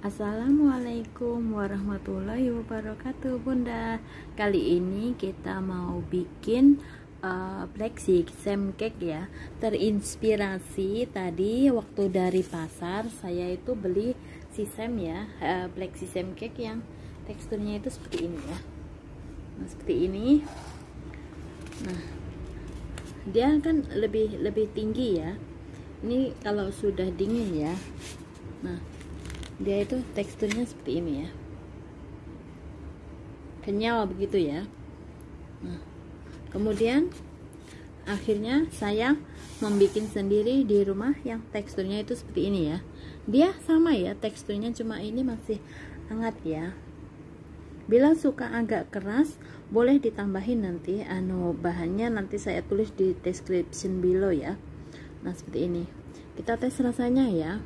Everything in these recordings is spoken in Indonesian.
Assalamualaikum warahmatullahi wabarakatuh Bunda. Kali ini kita mau bikin black sesame cake ya. Terinspirasi tadi waktu dari pasar saya itu beli sesame ya, black sesame cake yang teksturnya itu seperti ini ya. Nah, seperti ini. Nah, dia kan lebih tinggi ya. Ini kalau sudah dingin ya. Nah, dia itu teksturnya seperti ini ya, kenyal begitu ya. Nah, kemudian akhirnya saya membuat sendiri di rumah yang teksturnya itu seperti ini ya. Dia sama ya teksturnya, cuma ini masih hangat ya. Bila suka agak keras boleh ditambahin nanti bahannya, nanti saya tulis di description below ya. Nah, seperti ini. Kita tes rasanya ya.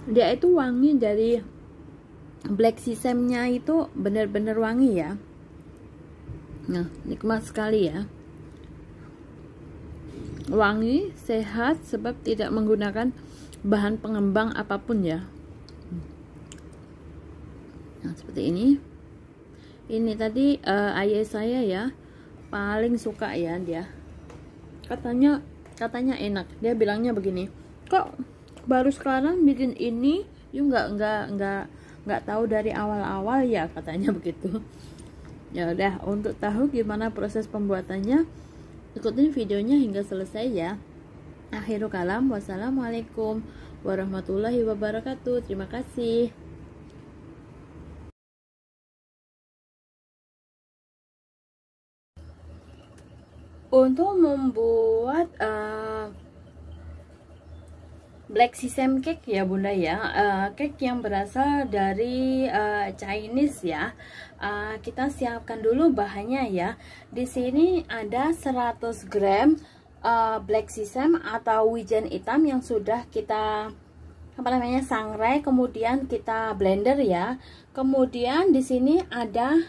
Dia itu wangi dari black sesame-nya itu benar-benar wangi ya. Nah, nikmat sekali ya. Wangi, sehat, sebab tidak menggunakan bahan pengembang apapun ya. Nah, seperti ini. Ini tadi ayah saya ya paling suka ya dia. Katanya enak. Dia bilangnya begini, kok baru sekarang bikin ini, you nggak tahu dari awal-awal ya, katanya begitu. Ya udah, untuk tahu gimana proses pembuatannya, ikutin videonya hingga selesai ya. Akhirul kalam, wassalamualaikum warahmatullahi wabarakatuh. Terima kasih. Untuk membuat black sesame cake ya Bunda ya, cake yang berasal dari Chinese ya. Kita siapkan dulu bahannya ya. Di sini ada 100 gram black sesame atau wijen hitam yang sudah kita sangrai, kemudian kita blender ya. Kemudian di sini ada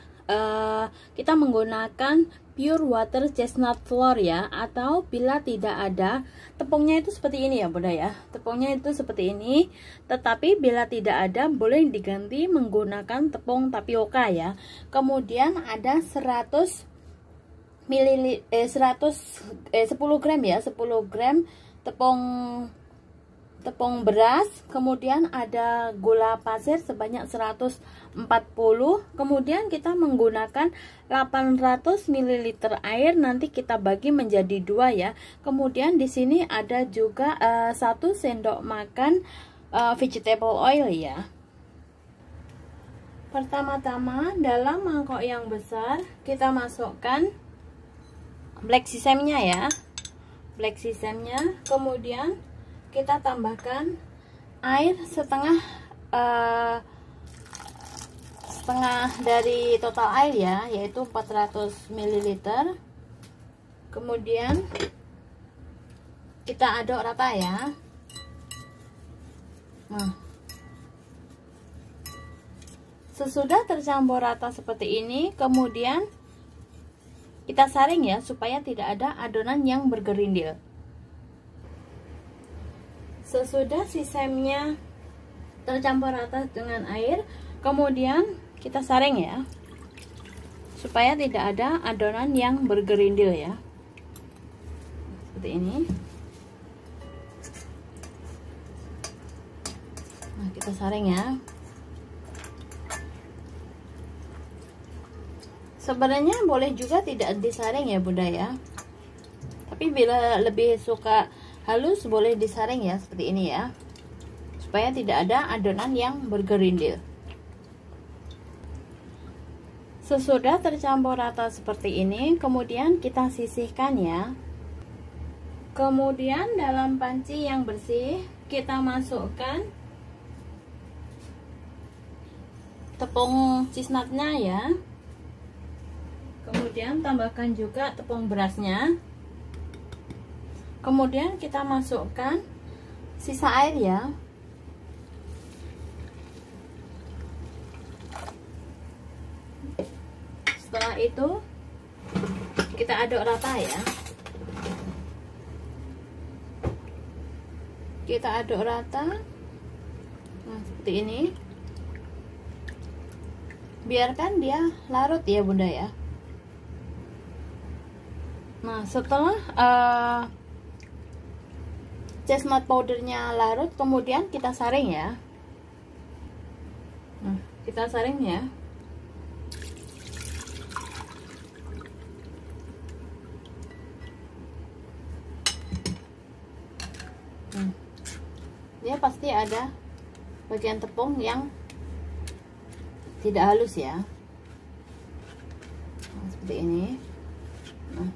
kita menggunakan pure water chestnut flour ya, atau bila tidak ada tepungnya itu seperti ini ya Bunda ya. Tepungnya itu seperti ini, tetapi bila tidak ada boleh diganti menggunakan tepung tapioka ya. Kemudian ada 10 gram ya, 10 gram tepung beras, kemudian ada gula pasir sebanyak 140, kemudian kita menggunakan 800 ml air, nanti kita bagi menjadi 2 ya. Kemudian di sini ada juga 1 sendok makan vegetable oil ya. Pertama-tama dalam mangkok yang besar kita masukkan black sesame-nya ya. Black sesame-nya, kemudian kita tambahkan air setengah dari total air ya, yaitu 400 ml. Kemudian kita aduk rata ya. Nah, sesudah tercampur rata seperti ini, kemudian kita saring ya supaya tidak ada adonan yang bergerindil. Sesudah sesamenya tercampur rata dengan air, kemudian kita saring ya supaya tidak ada adonan yang bergerindil ya, seperti ini. Nah, kita saring ya. Sebenarnya boleh juga tidak disaring ya Bunda ya, tapi bila lebih suka halus boleh disaring ya, seperti ini ya, supaya tidak ada adonan yang bergerindil. Sesudah tercampur rata seperti ini, kemudian kita sisihkan ya. Kemudian dalam panci yang bersih kita masukkan tepung chestnutnya ya. Kemudian tambahkan juga tepung berasnya. Kemudian kita masukkan sisa air ya. Setelah itu kita aduk rata ya. kita aduk rata. Nah, seperti ini. Biarkan dia larut ya Bunda ya. Nah, setelah chestnut powdernya larut, kemudian kita saring ya. Nah, kita saring ya. Dia pasti ada bagian tepung yang tidak halus ya. Nah, seperti ini. Nah,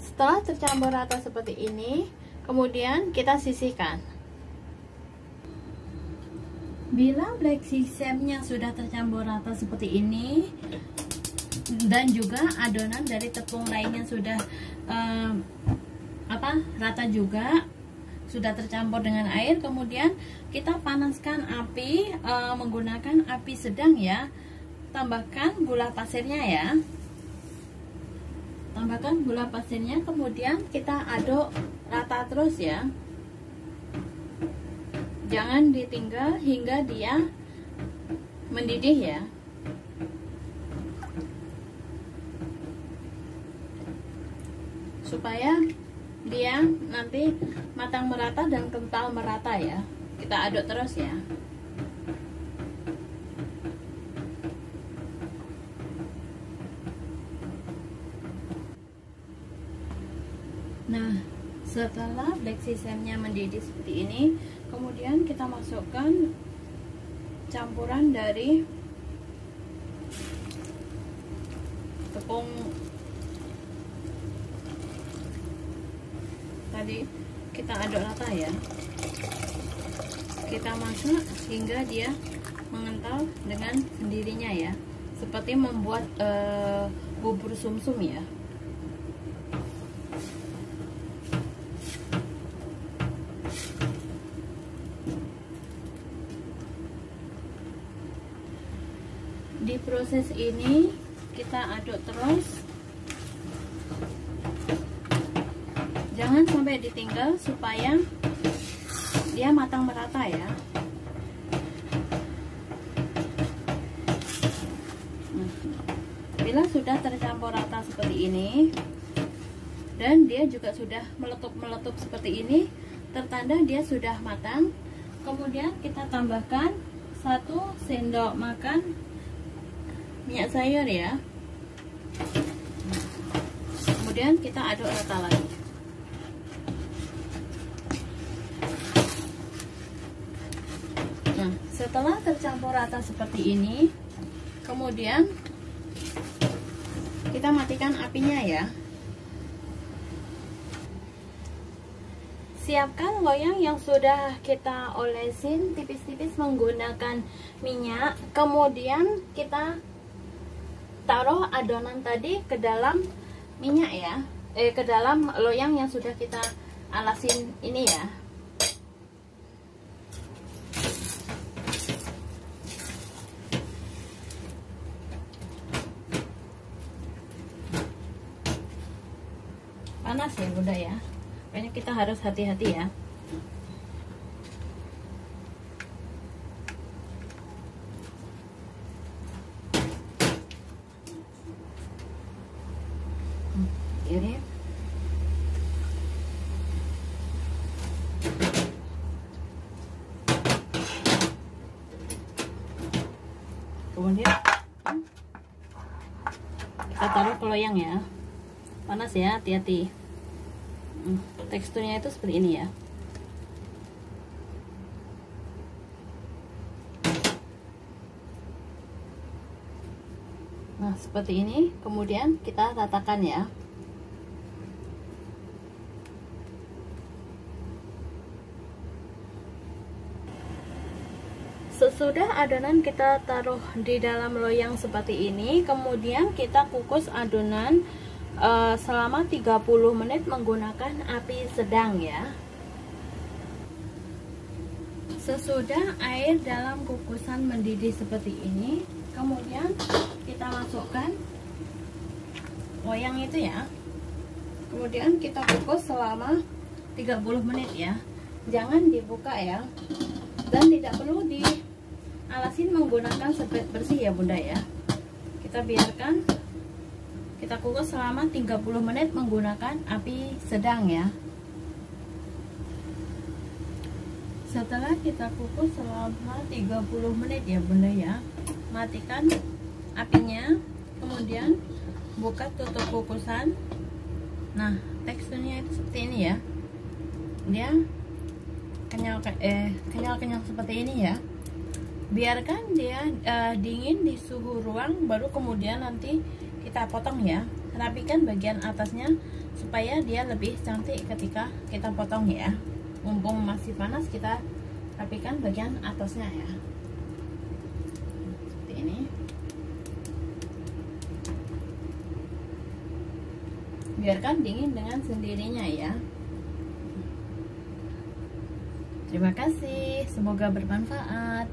setelah tercampur rata seperti ini, kemudian kita sisihkan. Bila black sesamnya sudah tercampur rata seperti ini, dan juga adonan dari tepung lainnya sudah rata juga, sudah tercampur dengan air, kemudian kita panaskan api menggunakan api sedang ya. Tambahkan gula pasirnya ya. Tambahkan gula pasirnya, kemudian kita aduk rata terus ya. Jangan ditinggal hingga dia mendidih ya. Supaya dia nanti matang merata dan kental merata ya. Kita aduk terus ya. Nah, setelah black sesamnya mendidih seperti ini, kemudian kita masukkan campuran dari tepung tadi, kita aduk rata ya. Kita masak hingga dia mengental dengan sendirinya ya, seperti membuat bubur sumsum ya. Di proses ini kita aduk terus, jangan sampai ditinggal supaya dia matang merata ya. Bila sudah tercampur rata seperti ini dan dia juga sudah meletup seperti ini, tertanda dia sudah matang. Kemudian kita tambahkan 1 sendok makan minyak sayur ya. Kemudian kita aduk rata lagi. Nah, setelah tercampur rata seperti ini, kemudian kita matikan apinya ya. Siapkan loyang yang sudah kita olesin tipis-tipis menggunakan minyak. Kemudian kita taruh adonan tadi ke dalam minyak ya, ke dalam loyang yang sudah kita alasin ini ya. Panas ya Bunda ya, makanya kita harus hati-hati ya. Ini kemudian kita taruh ke loyang ya. Panas ya, hati-hati. Teksturnya itu seperti ini ya. Nah, seperti ini. Kemudian kita ratakan ya. Sesudah adonan kita taruh di dalam loyang seperti ini, kemudian kita kukus adonan selama 30 menit menggunakan api sedang ya. Sesudah air dalam kukusan mendidih seperti ini, kemudian kita masukkan loyang itu ya. Kemudian kita kukus selama 30 menit ya. Jangan dibuka ya. Dan tidak perlu dialasin menggunakan spray bersih ya Bunda ya. Kita biarkan kita kukus selama 30 menit menggunakan api sedang ya. Setelah kita kukus selama 30 menit ya Bunda ya, matikan apinya, kemudian buka tutup kukusan. Nah, teksturnya itu seperti ini ya. Dia kenyal seperti ini ya. Biarkan dia dingin di suhu ruang, baru kemudian nanti kita potong ya. Rapikan bagian atasnya supaya dia lebih cantik ketika kita potong ya. Mumpung masih panas, kita rapikan bagian atasnya ya. Seperti ini. Biarkan dingin dengan sendirinya ya. Terima kasih, semoga bermanfaat.